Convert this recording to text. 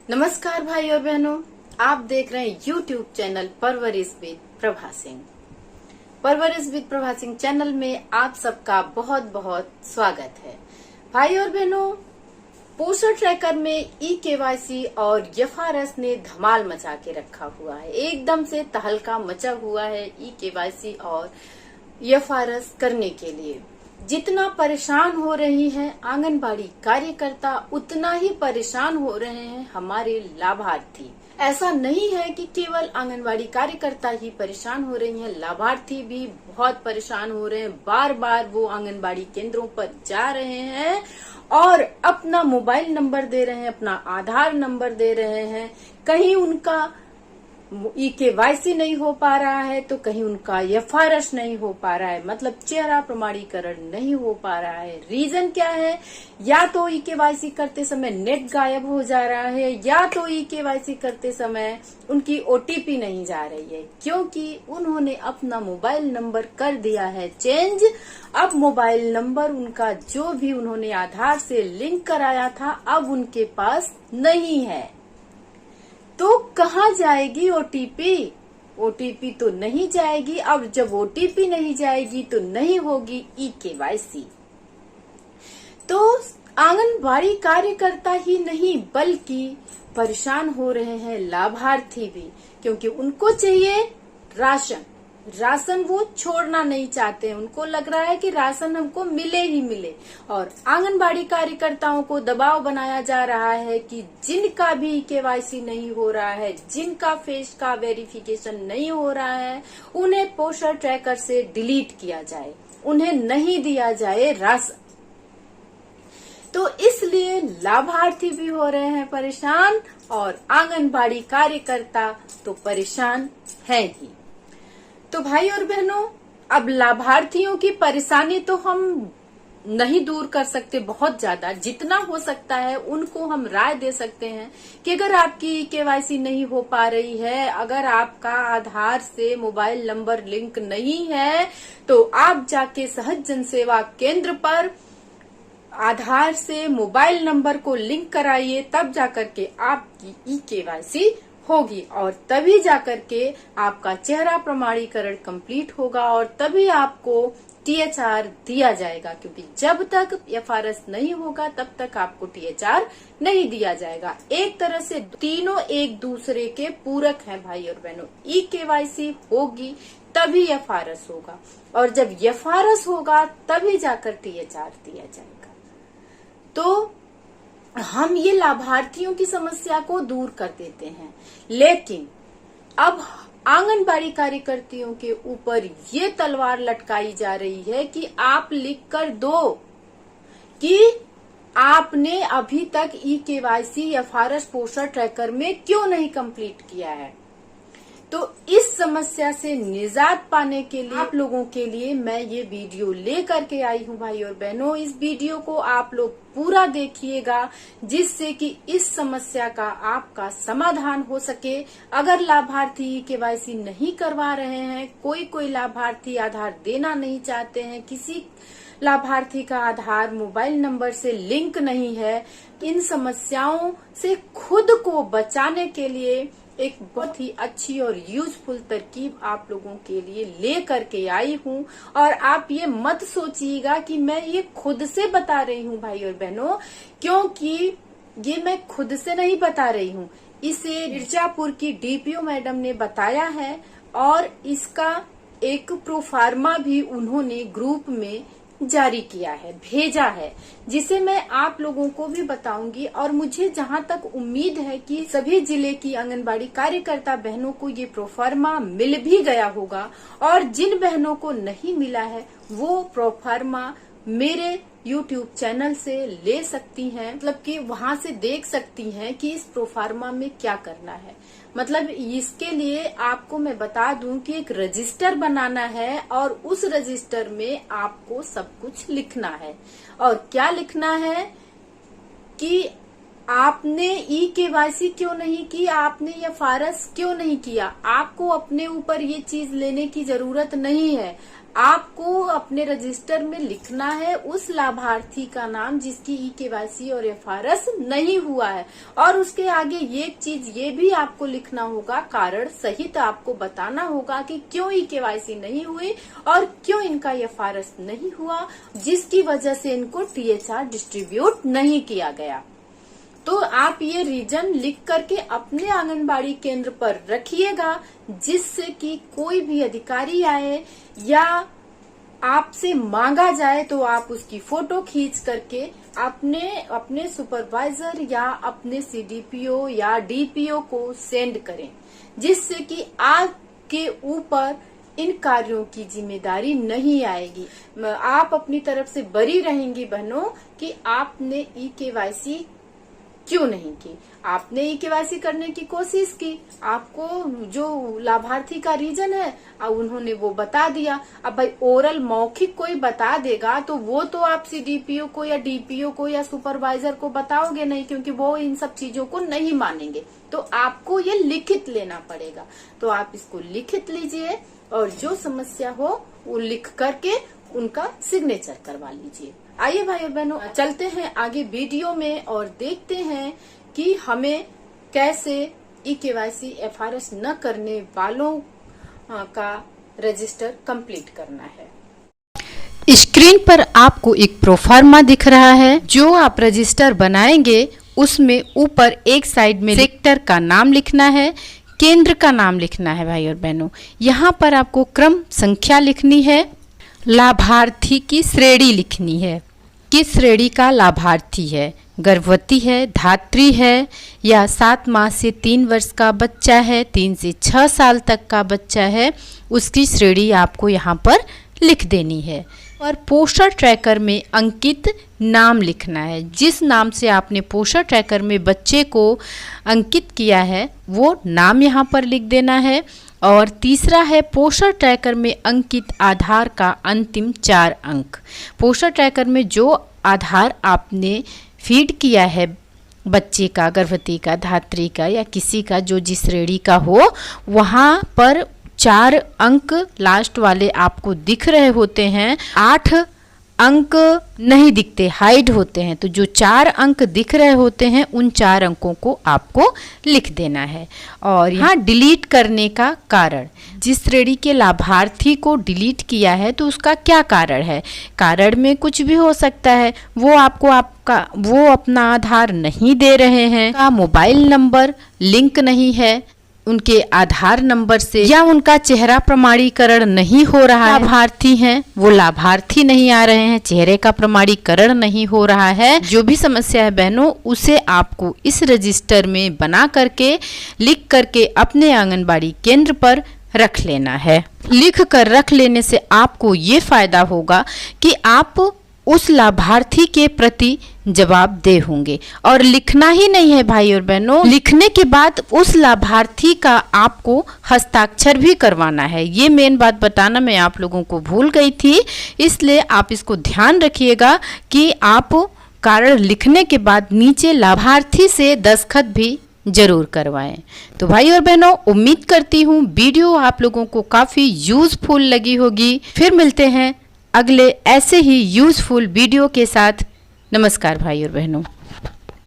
नमस्कार भाई और बहनों, आप देख रहे हैं YouTube चैनल परवरिश विद प्रभा सिंह। परवरिश विद प्रभा सिंह चैनल में आप सबका बहुत बहुत स्वागत है। भाई और बहनों, पोस्टर ट्रैकर में KYC और एफआरएस ने धमाल मचा के रखा हुआ है। एकदम से तहलका मचा हुआ है KYC और एफआरएस करने के लिए। जितना परेशान हो रही हैं आंगनबाड़ी कार्यकर्ता, उतना ही परेशान हो रहे हैं हमारे लाभार्थी। ऐसा नहीं है कि केवल आंगनबाड़ी कार्यकर्ता ही परेशान हो रही हैं, लाभार्थी भी बहुत परेशान हो रहे हैं। बार बार वो आंगनबाड़ी केंद्रों पर जा रहे हैं और अपना मोबाइल नंबर दे रहे हैं, अपना आधार नंबर दे रहे हैं। कहीं उनका KYC नहीं हो पा रहा है तो कहीं उनका एफआरएस नहीं हो पा रहा है, मतलब चेहरा प्रमाणीकरण नहीं हो पा रहा है। रीजन क्या है? या तो KYC करते समय नेट गायब हो जा रहा है, या तो KYC करते समय उनकी OTP नहीं जा रही है, क्योंकि उन्होंने अपना मोबाइल नंबर कर दिया है चेंज। अब मोबाइल नंबर उनका जो भी उन्होंने आधार से लिंक कराया था अब उनके पास नहीं है। तो कहाँ जाएगी OTP तो नहीं जाएगी। अब जब OTP नहीं जाएगी तो नहीं होगी KYC। तो आंगनबाड़ी कार्यकर्ता ही नहीं बल्कि परेशान हो रहे हैं लाभार्थी भी, क्योंकि उनको चाहिए राशन वो छोड़ना नहीं चाहते हैं। उनको लग रहा है कि राशन हमको मिले ही मिले, और आंगनबाड़ी कार्यकर्ताओं को दबाव बनाया जा रहा है कि जिनका भी KYC नहीं हो रहा है, जिनका फेस का वेरिफिकेशन नहीं हो रहा है, उन्हें पोस्टर ट्रैकर से डिलीट किया जाए, उन्हें नहीं दिया जाए राशन। तो इसलिए लाभार्थी भी हो रहे हैं परेशान और आंगनबाड़ी कार्यकर्ता तो परेशान है ही। तो भाई और बहनों, अब लाभार्थियों की परेशानी तो हम नहीं दूर कर सकते बहुत ज्यादा। जितना हो सकता है उनको हम राय दे सकते हैं कि अगर आपकी KYC नहीं हो पा रही है, अगर आपका आधार से मोबाइल नंबर लिंक नहीं है, तो आप जाके सहज जन सेवा केंद्र पर आधार से मोबाइल नंबर को लिंक कराइए, तब जाकर के आपकी KYC होगी और तभी जाकर के आपका चेहरा प्रमाणीकरण कंप्लीट होगा और तभी आपको THR दिया जाएगा, क्योंकि जब तक एफआरएस नहीं होगा तब तक आपको THR नहीं दिया जाएगा। एक तरह से तीनों एक दूसरे के पूरक हैं भाई और बहनों। KYC होगी तभी एफआरएस होगा, और जब एफआरएस होगा तभी जाकर THR दिया जाएगा। तो हम ये लाभार्थियों की समस्या को दूर कर देते हैं, लेकिन अब आंगनबाड़ी कार्यकर्तियों के ऊपर ये तलवार लटकाई जा रही है कि आप लिख कर दो कि आपने अभी तक KYC एफआरएस पोस्टर ट्रैकर में क्यों नहीं कंप्लीट किया है। तो इस समस्या से निजात पाने के लिए आप लोगों के लिए मैं ये वीडियो लेकर के आई हूँ भाई और बहनों। इस वीडियो को आप लोग पूरा देखिएगा, जिससे कि इस समस्या का आपका समाधान हो सके। अगर लाभार्थी KYC नहीं करवा रहे हैं, कोई लाभार्थी आधार देना नहीं चाहते हैं, किसी लाभार्थी का आधार मोबाइल नंबर से लिंक नहीं है, इन समस्याओं से खुद को बचाने के लिए एक बहुत ही अच्छी और यूजफुल तरकीब आप लोगों के लिए ले करके आई हूँ। और आप ये मत सोचिएगा कि मैं ये खुद से बता रही हूँ भाई और बहनों, क्योंकि ये मैं खुद से नहीं बता रही हूँ, इसे मिर्जापुर की DPO मैडम ने बताया है और इसका एक प्रोफार्मा भी उन्होंने ग्रुप में जारी किया है, भेजा है, जिसे मैं आप लोगों को भी बताऊंगी। और मुझे जहां तक उम्मीद है कि सभी जिले की आंगनबाड़ी कार्यकर्ता बहनों को ये प्रोफार्मा मिल भी गया होगा, और जिन बहनों को नहीं मिला है वो प्रोफार्मा मेरे YouTube चैनल से ले सकती हैं, मतलब कि वहां से देख सकती हैं कि इस प्रोफार्मा में क्या करना है। मतलब इसके लिए आपको मैं बता दूं कि एक रजिस्टर बनाना है और उस रजिस्टर में आपको सब कुछ लिखना है। और क्या लिखना है कि आपने ई-केवाईसी क्यों नहीं की, आपने एफआरएस क्यों नहीं किया? आपको अपने ऊपर ये चीज लेने की जरूरत नहीं है। आपको अपने रजिस्टर में लिखना है उस लाभार्थी का नाम जिसकी ई-केवाईसी और एफआरएस नहीं हुआ है, और उसके आगे ये चीज ये भी आपको लिखना होगा, कारण सहित आपको बताना होगा कि क्यों ई-केवाईसी नहीं हुई और क्यों इनका एफआरएस नहीं हुआ, जिसकी वजह से इनको टीएचआर डिस्ट्रीब्यूट नहीं किया गया। तो आप ये रीजन लिख करके अपने आंगनबाड़ी केंद्र पर रखिएगा, जिससे कि कोई भी अधिकारी आए या आपसे मांगा जाए तो आप उसकी फोटो खींच करके अपने सुपरवाइजर या अपने सीडीपीओ या डीपीओ को सेंड करें, जिससे कि आपके ऊपर इन कार्यों की जिम्मेदारी नहीं आएगी। आप अपनी तरफ से बरी रहेंगी बहनों कि आपने ई-केवाईसी क्यों नहीं की। आपने ई-केवाईसी करने की कोशिश की, आपको जो लाभार्थी का रीजन है अब उन्होंने वो बता दिया। अब भाई ओरल मौखिक कोई बता देगा तो वो तो आप सीडीपीओ को या डीपीओ को या सुपरवाइजर को बताओगे नहीं, क्योंकि वो इन सब चीजों को नहीं मानेंगे। तो आपको ये लिखित लेना पड़ेगा। तो आप इसको लिखित लीजिए और जो समस्या हो वो लिख करके उनका सिग्नेचर करवा लीजिए। आइए भाई और बहनों, चलते हैं आगे वीडियो में और देखते हैं कि हमें कैसे ई-केवाईसी एफआरएस न करने वालों का रजिस्टर कंप्लीट करना है। स्क्रीन पर आपको एक प्रोफार्मा दिख रहा है। जो आप रजिस्टर बनाएंगे उसमें ऊपर एक साइड में सेक्टर का नाम लिखना है, केंद्र का नाम लिखना है भाई और बहनों। यहाँ पर आपको क्रम संख्या लिखनी है, लाभार्थी की श्रेणी लिखनी है, किस श्रेणी का लाभार्थी है, गर्भवती है, धात्री है या 7 माह से 3 वर्ष का बच्चा है, 3 से 6 साल तक का बच्चा है, उसकी श्रेणी आपको यहाँ पर लिख देनी है। और पोस्टर ट्रैकर में अंकित नाम लिखना है, जिस नाम से आपने पोस्टर ट्रैकर में बच्चे को अंकित किया है वो नाम यहाँ पर लिख देना है। और तीसरा है पोस्टर ट्रैकर में अंकित आधार का अंतिम 4 अंक। पोस्टर ट्रैकर में जो आधार आपने फीड किया है बच्चे का, गर्भवती का, धात्री का या किसी का जो जिस श्रेणी का हो, वहाँ पर 4 अंक लास्ट वाले आपको दिख रहे होते हैं, 8 अंक नहीं दिखते, हाइड होते हैं। तो जो 4 अंक दिख रहे होते हैं उन 4 अंकों को आपको लिख देना है। और यहाँ डिलीट करने का कारण, जिस श्रेणी के लाभार्थी को डिलीट किया है तो उसका क्या कारण है। कारण में कुछ भी हो सकता है, वो अपना आधार नहीं दे रहे हैं, का मोबाइल नंबर लिंक नहीं है उनके आधार नंबर से, या उनका चेहरा प्रमाणीकरण नहीं हो रहा है, लाभार्थी हैं वो लाभार्थी नहीं आ रहे हैं, चेहरे का प्रमाणीकरण नहीं हो रहा है। जो भी समस्या है बहनों, उसे आपको इस रजिस्टर में बना करके लिख करके अपने आंगनबाड़ी केंद्र पर रख लेना है। लिख कर रख लेने से आपको ये फायदा होगा कि आप उस लाभार्थी के प्रति जवाबदेह होंगे। और लिखना ही नहीं है भाई और बहनों, लिखने के बाद उस लाभार्थी का आपको हस्ताक्षर भी करवाना है। ये मेन बात बताना मैं आप लोगों को भूल गई थी, इसलिए आप इसको ध्यान रखिएगा कि आप कारण लिखने के बाद नीचे लाभार्थी से दस्तखत भी जरूर करवाएं। तो भाई और बहनों, उम्मीद करती हूँ वीडियो आप लोगों को काफ़ी यूजफुल लगी होगी। फिर मिलते हैं अगले ऐसे ही यूजफुल वीडियो के साथ। नमस्कार भाई और बहनों।